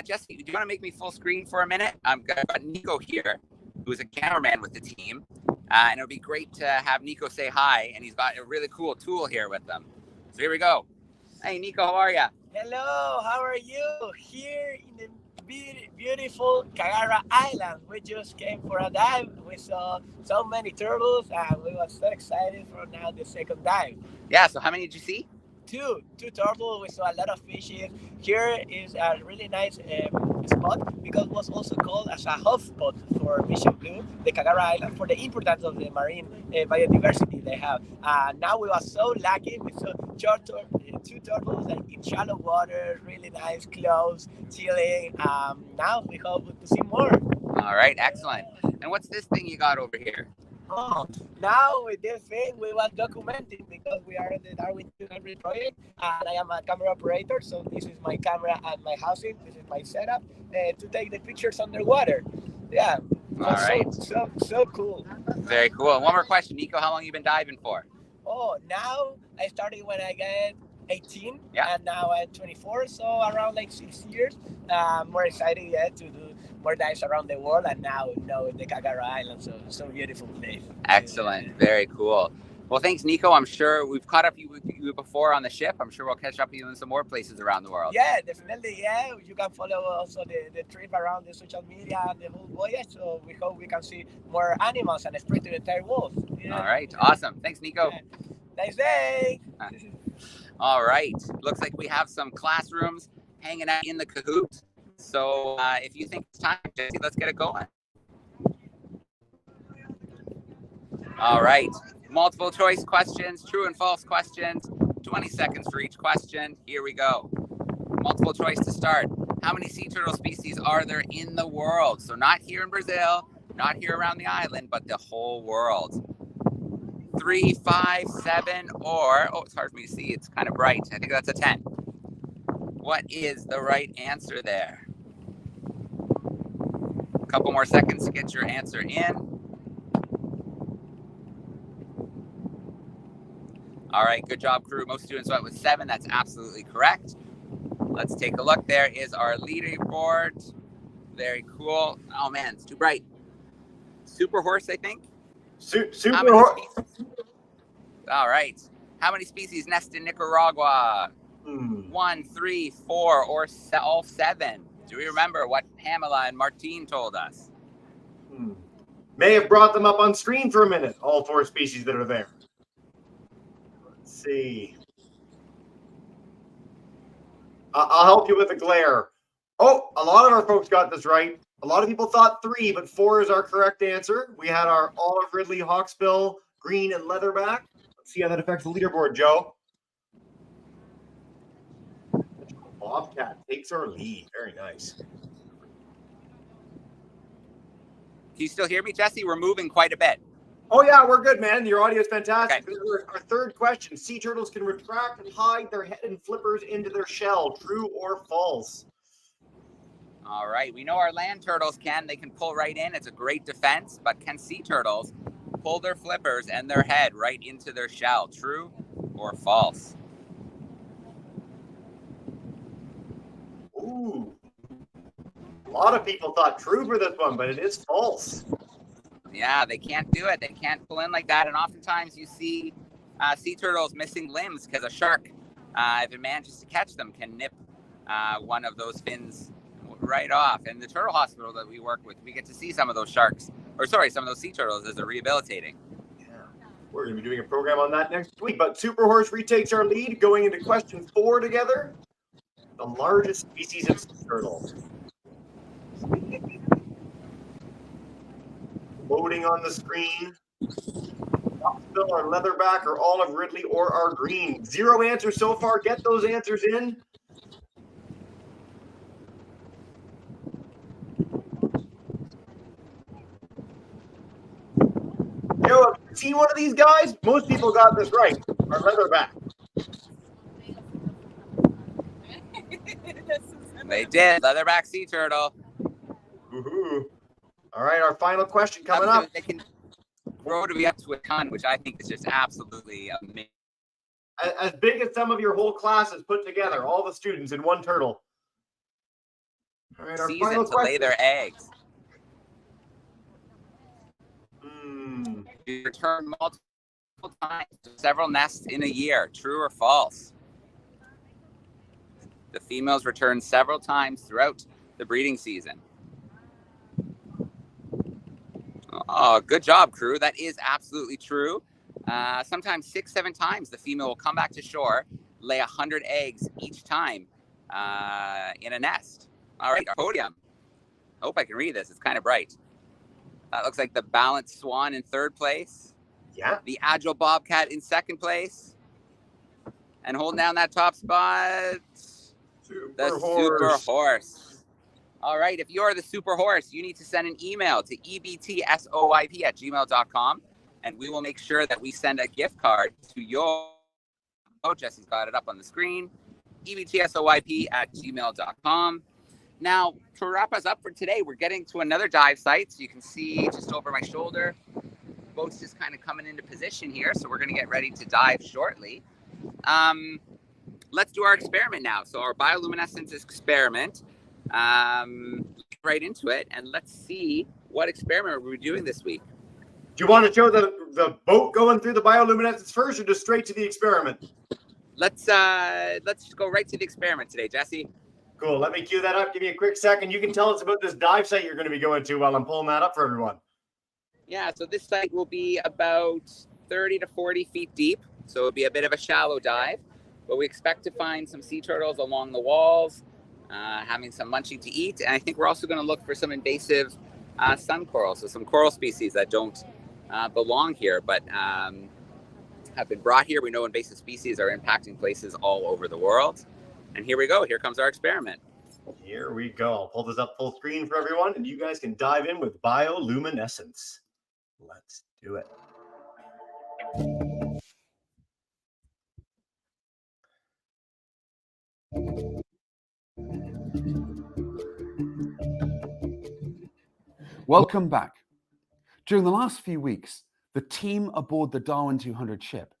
Jesse, do you want to make me full screen for a minute? I've got Nico here, who's a cameraman with the team, and it would be great to have Nico say hi, and he's got a really cool tool here with them. So here we go. Hey, Nico, how are you? Hello, how are you? Here in the beautiful Cagarra Island. We just came for a dive. We saw so many turtles, and we were so excited for now the second dive. Yeah, so how many did you see? Two turtles. We saw a lot of fishes. Here is a really nice spot because it was also called as a hotspot for Mission Blue, the Cagarra Island, for the importance of the marine biodiversity they have. Now we were so lucky. We saw two turtles in shallow water, really nice, close, chilling. Now we hope to see more. All right, excellent. And what's this thing you got over here? Oh, now with this thing, we were documenting because we are in the DARWIN200 project, and I am a camera operator. So this is my camera and my housing. This is my setup to take the pictures underwater. Yeah. All right. So cool. Very cool. And one more question, Nico. How long have you been diving for? Oh, now I started when I got 18, yeah, and now I'm 24, so around like 6 years. More excited yet to do more dives around the world, and now the Cagarra Island, so beautiful place. Excellent, very cool. Well, thanks, Nico. I'm sure we've caught up with you before on the ship. I'm sure we'll catch up with you in some more places around the world. Yeah, definitely. Yeah, you can follow also the trip around the social media and the whole voyage. So we hope we can see more animals and explore the entire world. Yeah. All right, awesome. Thanks, Nico. Yeah. Nice day. All right, looks like we have some classrooms hanging out in the Kahoot. So if you think it's time, Jesse, let's get it going. All right, multiple choice questions, true and false questions, 20 seconds for each question. Here we go. Multiple choice to start. How many sea turtle species are there in the world? So not here in Brazil, not here around the island, but the whole world. 3, 5, 7, or, oh, it's hard for me to see. It's kind of bright. I think that's a 10. What is the right answer there? A couple more seconds to get your answer in. All right, good job, crew. Most students went with 7. That's absolutely correct. Let's take a look. There is our leaderboard. Very cool. Oh, man, it's too bright. Super horse, I think. Super horse. All right. How many species nest in Nicaragua? 1, 3, 4, or all 7? Do we remember what Pamela and Martine told us? May have brought them up on screen for a minute, all 4 species that are there. Let's see. I'll help you with a glare. Oh, a lot of our folks got this right. A lot of people thought 3, but 4 is our correct answer. We had our olive ridley, hawksbill, green, and leatherback. Let's see how that affects the leaderboard, Joe. Bobcat takes our lead. Very nice. Can you still hear me, Jesse? We're moving quite a bit. Oh, yeah, we're good, man. Your audio is fantastic. Okay. This is our third question. Sea turtles can retract and hide their head and flippers into their shell. True or false? All right. We know our land turtles can. They can pull right in. It's a great defense. But can sea turtles pull their flippers and their head right into their shell? True or false? Ooh. A lot of people thought true for this one, but it is false. Yeah, they can't do it. They can't pull in like that. And oftentimes you see sea turtles missing limbs because a shark, if it manages to catch them, can nip one of those fins right off. And the turtle hospital that we work with, we get to see some of those some of those sea turtles as they're rehabilitating. Yeah, we're going to be doing a program on that next week. But Super Horse retakes our lead going into question 4 together. The largest species of sea turtle. Loading on the screen. Foxbill or leatherback or olive ridley or our green. 0 answers so far. Get those answers in. Joe, have you seen one of these guys? Most people got this right. Our leatherback. They did. Leatherback sea turtle. Woohoo. All right, our final question coming up. They can grow to be up to a ton, which I think is just absolutely amazing. As big as some of your whole classes put together, all the students in one turtle. All right, our final to question. lay their eggs. Hmm. You return multiple times to several nests in a year. True or false? The females return several times throughout the breeding season. Oh, good job, crew. That is absolutely true. Sometimes 6-7 times the female will come back to shore, lay 100 eggs each time in a nest. All right, our podium. I hope I can read this. It's kind of bright. That looks like the balanced swan in 3rd place. Yeah. The agile bobcat in 2nd place. And holding down that top spot, the super horse. All right, if you're the super horse, you need to send an email to ebtsoyp@gmail.com, and we will make sure that we send a gift card to your... Oh, Jesse's got it up on the screen. ebtsoyp@gmail.com. Now, to wrap us up for today, we're getting to another dive site. So you can see just over my shoulder, boat's just kind of coming into position here. So we're going to get ready to dive shortly. Let's do our experiment now. So our bioluminescence experiment, right into it, and let's see what experiment we're doing this week. Do you want to show the boat going through the bioluminescence first, or just straight to the experiment? Let's just go right to the experiment today, Jesse. Cool. Let me cue that up. Give me a quick second. You can tell us about this dive site you're going to be going to while I'm pulling that up for everyone. Yeah, so this site will be about 30 to 40 feet deep. So it'll be a bit of a shallow dive, but we expect to find some sea turtles along the walls, having some munching to eat. And I think we're also going to look for some invasive sun coral, so some coral species that don't belong here, but have been brought here. We know invasive species are impacting places all over the world. And here we go. Here comes our experiment. Here we go. I'll pull this up full screen for everyone, and you guys can dive in with bioluminescence. Let's do it. Welcome back. During the last few weeks, the team aboard the DARWIN200 ship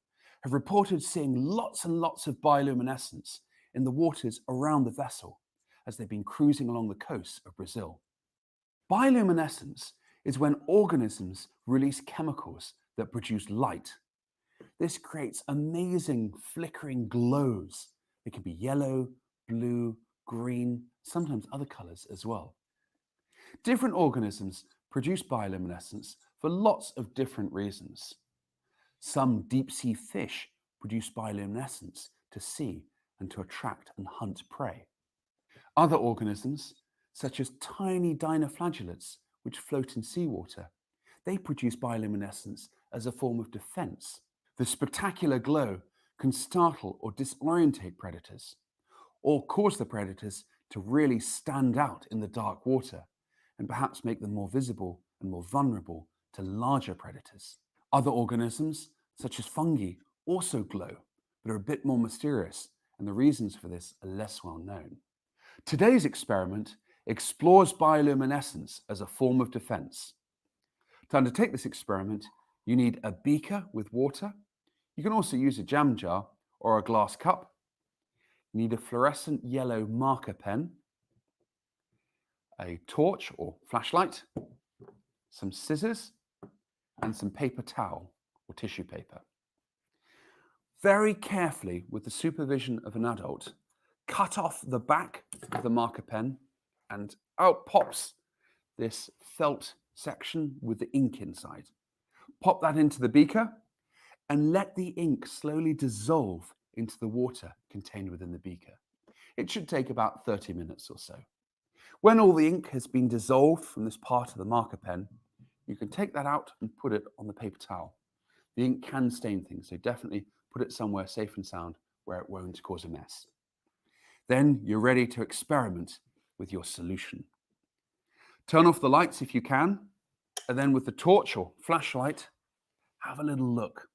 have reported seeing lots and lots of bioluminescence in the waters around the vessel as they've been cruising along the coast of Brazil. Bioluminescence is when organisms release chemicals that produce light. This creates amazing flickering glows. They can be yellow, blue, green, sometimes other colors as well. Different organisms produce bioluminescence for lots of different reasons. Some deep-sea fish produce bioluminescence to see and to attract and hunt prey. Other organisms, such as tiny dinoflagellates, which float in seawater, they produce bioluminescence as a form of defense. The spectacular glow can startle or disorientate predators, or cause the predators to really stand out in the dark water and perhaps make them more visible and more vulnerable to larger predators. Other organisms, such as fungi, also glow, but are a bit more mysterious, and the reasons for this are less well known. Today's experiment explores bioluminescence as a form of defense. To undertake this experiment, you need a beaker with water. You can also use a jam jar or a glass cup. You need a fluorescent yellow marker pen, a torch or flashlight, some scissors, and some paper towel or tissue paper. Very carefully, with the supervision of an adult, cut off the back of the marker pen, and out pops this felt section with the ink inside. Pop that into the beaker and let the ink slowly dissolve into the water contained within the beaker. It should take about 30 minutes or so. When all the ink has been dissolved from this part of the marker pen, you can take that out and put it on the paper towel. The ink can stain things, so definitely put it somewhere safe and sound where it won't cause a mess. Then you're ready to experiment with your solution. Turn off the lights if you can, and then with the torch or flashlight, have a little look.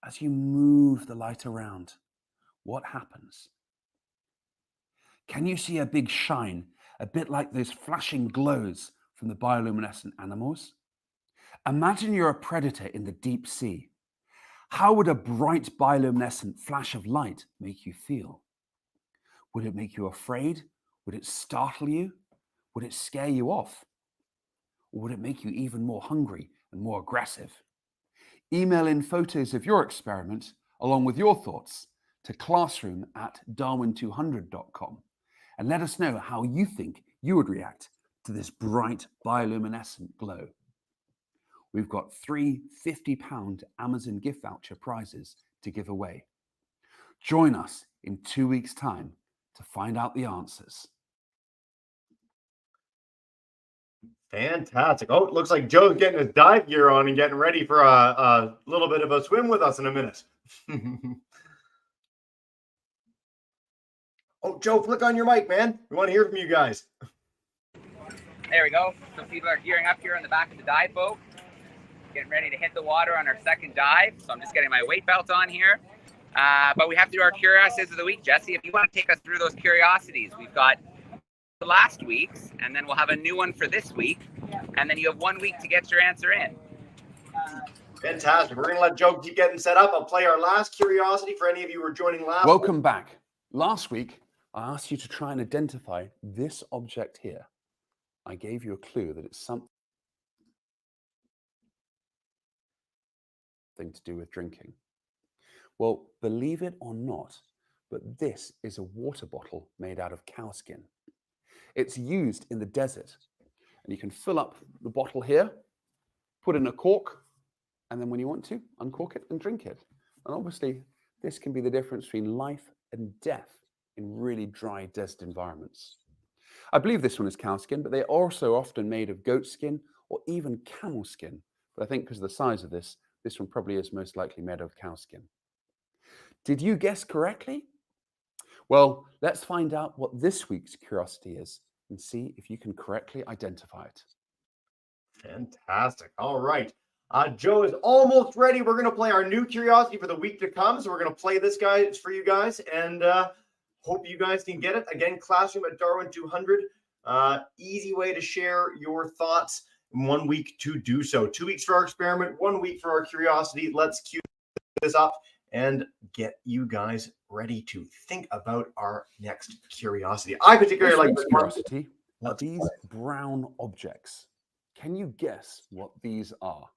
As you move the light around, what happens? Can you see a big shine, a bit like those flashing glows from the bioluminescent animals? Imagine you're a predator in the deep sea. How would a bright bioluminescent flash of light make you feel? Would it make you afraid? Would it startle you? Would it scare you off? Or would it make you even more hungry and more aggressive? Email in photos of your experiment along with your thoughts to classroom@darwin200.com and let us know how you think you would react to this bright bioluminescent glow. We've got 3 £50 Amazon gift voucher prizes to give away. Join us in 2 weeks' time to find out the answers. Fantastic. Oh, it looks like Joe's getting his dive gear on and getting ready for a little bit of a swim with us in a minute. Oh, Joe, flick on your mic, man. We want to hear from you guys. There we go. Some people are gearing up here on the back of the dive boat, getting ready to hit the water on our second dive. So I'm just getting my weight belt on here. But we have to do our curiosities of the week. Jesse, if you want to take us through those curiosities, we've got the last week's, and then we'll have a new one for this week. And then you have 1 week to get your answer in. Fantastic. We're going to let Joe keep getting set up. I'll play our last curiosity for any of you who were joining last week. Welcome back. Last week, I asked you to try and identify this object here. I gave you a clue that it's something to do with drinking. Well, believe it or not, but this is a water bottle made out of cow skin. It's used in the desert, and you can fill up the bottle here, put in a cork, and then when you want to, uncork it and drink it. And obviously, this can be the difference between life and death in really dry desert environments. I believe this one is cow skin, but they're also often made of goat skin or even camel skin. But I think because of the size of this one probably is most likely made of cow skin. Did you guess correctly? Well, let's find out what this week's curiosity is and see if you can correctly identify it. Fantastic. All right. Joe is almost ready. We're going to play our new curiosity for the week to come. So we're going to play this guy for you guys and hope you guys can get it. Again, classroom@Darwin200. Easy way to share your thoughts in 1 week to do so. 2 weeks for our experiment, 1 week for our curiosity. Let's cue this up and get you guys ready to think about our next curiosity. I particularly like this curiosity. Are these brown objects? Can you guess what these are?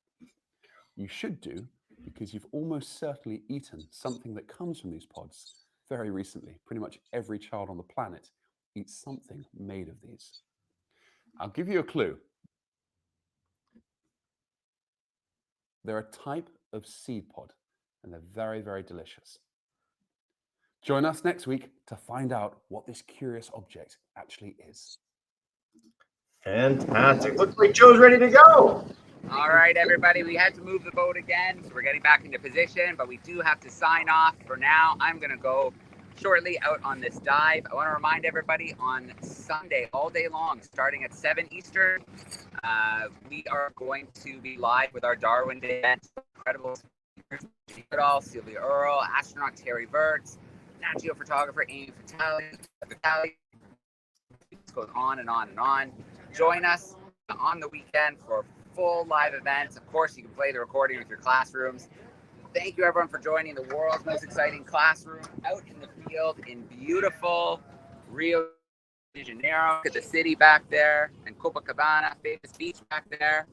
You should do, because you've almost certainly eaten something that comes from these pods very recently. Pretty much every child on the planet eats something made of these. I'll give you a clue. They're a type of seed pod, and they're very, very delicious. Join us next week to find out what this curious object actually is. Fantastic. Looks like Joe's ready to go. All right, everybody, we had to move the boat again, so we're getting back into position, but we do have to sign off for now. I'm going to go shortly out on this dive. I want to remind everybody on Sunday, all day long, starting at 7 Eastern, we are going to be live with our Darwin Day event. Incredible speakers, Sylvia Earle, astronaut Terry Virts, Nat Geo photographer Amy Vitale. It goes on and on and on. Join us on the weekend for full live events. Of course, you can play the recording with your classrooms. Thank you, everyone, for joining the world's most exciting classroom out in the field in beautiful Rio de Janeiro. Look at the city back there, and Copacabana, famous beach back there.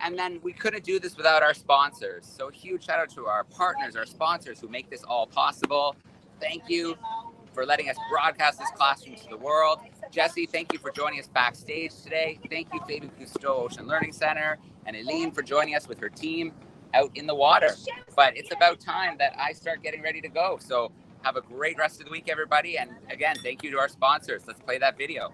And then we couldn't do this without our sponsors. So a huge shout out to our partners, our sponsors who make this all possible. Thank you for letting us broadcast this classroom to the world. Jesse, thank you for joining us backstage today. Thank you, Fabian Cousteau Ocean Learning Center, and Eileen for joining us with her team out in the water. But it's about time that I start getting ready to go. So have a great rest of the week, everybody. And again, thank you to our sponsors. Let's play that video.